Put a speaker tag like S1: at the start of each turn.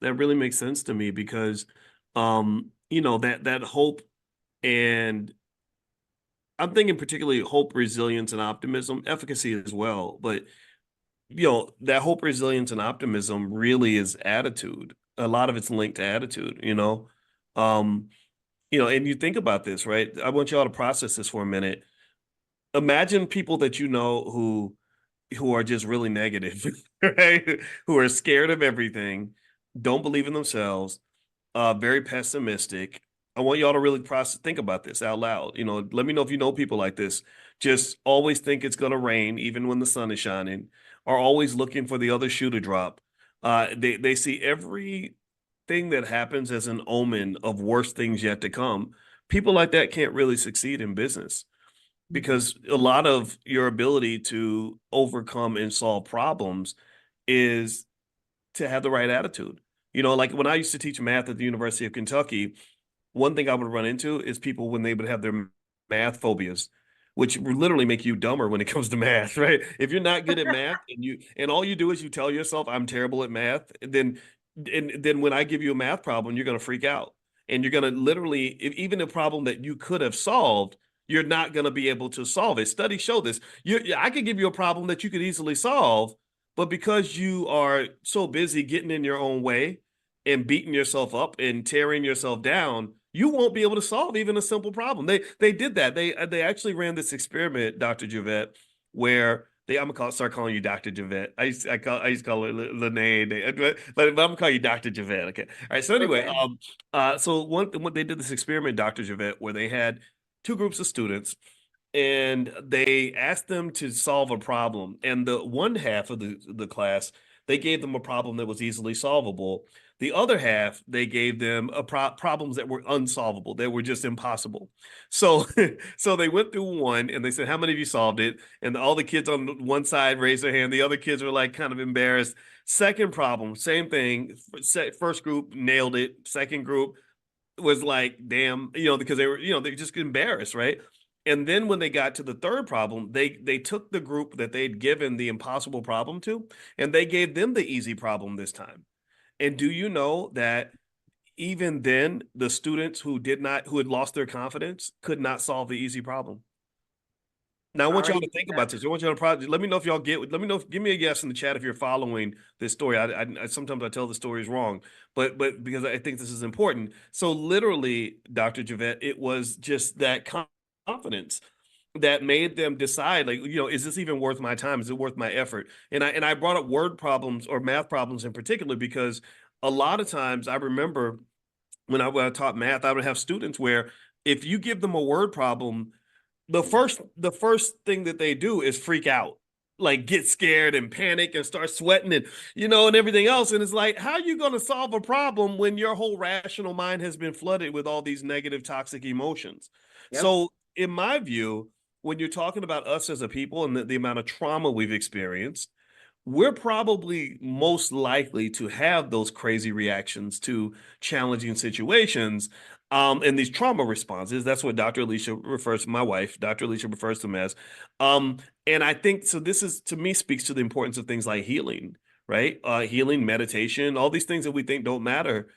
S1: That really makes sense to me because, that hope, and I'm thinking particularly hope, resilience, and optimism, efficacy as well. But that hope, resilience, and optimism really is attitude. A lot of it's linked to attitude. Um, and you think about this, right? I want y'all to process this for a minute. Imagine people that you know who are just really negative, right? Who are scared of everything, don't believe in themselves, very pessimistic. I want y'all to really process, think about this out loud. Let me know if you know people like this. Just always think it's gonna rain, even when the sun is shining, are always looking for the other shoe to drop. They see everything that happens as an omen of worse things yet to come. People like that can't really succeed in business because a lot of your ability to overcome and solve problems is to have the right attitude. Like when I used to teach math at the University of Kentucky, one thing I would run into is people when they would have their math phobias, which would literally make you dumber when it comes to math, right? If you're not good at math and all you do is you tell yourself I'm terrible at math, and then when I give you a math problem, you're gonna freak out. And you're gonna literally, even a problem that you could have solved, you're not gonna be able to solve it. Studies show this. I could give you a problem that you could easily solve, but because you are so busy getting in your own way and beating yourself up and tearing yourself down, you won't be able to solve even a simple problem. They did that. They actually ran this experiment, Dr. Javette, where start calling you Dr. Javette. I used to call her Lene, but I'm gonna call you Dr. Javette. Okay. All right. So anyway,
S2: Okay.
S1: so what they did this experiment, Dr. Javette, where they had two groups of students and they asked them to solve a problem. And the one half of the class, they gave them a problem that was easily solvable. The other half, they gave them problems that were unsolvable, that were just impossible. So, so they went through one and they said, "How many of you solved it?" And all the kids on one side raised their hand. The other kids were like kind of embarrassed. Second problem, same thing. First group nailed it. Second group was like, damn, because they're just embarrassed, right? And then when they got to the third problem, they took the group that they'd given the impossible problem to, and they gave them the easy problem this time. And do you know that even then, the students who had lost their confidence could not solve the easy problem? Now I
S2: How
S1: want
S2: are
S1: y'all
S2: you?
S1: to think about this. I want y'all to let me know if y'all get. Let me know. Give me a yes in the chat if you're following this story. Sometimes I tell the stories wrong, but because I think this is important. So literally, Dr. Javette, it was just that confidence that made them decide, like, is this even worth my time? Is it worth my effort? And I brought up word problems or math problems in particular because a lot of times I remember when I taught math, I would have students where if you give them a word problem, the first thing that they do is freak out, like get scared and panic and start sweating and everything else. And it's like, how are you going to solve a problem when your whole rational mind has been flooded with all these negative toxic emotions?
S2: Yep.
S1: So in my view, when you're talking about us as a people and the amount of trauma we've experienced, we're probably most likely to have those crazy reactions to challenging situations, and these trauma responses. That's what Dr. Alicia refers to, my wife, Dr. Alicia refers to them as. Um, and I think so. This is to me speaks to the importance of things like healing, right? Healing, meditation, all these things that we think don't matter.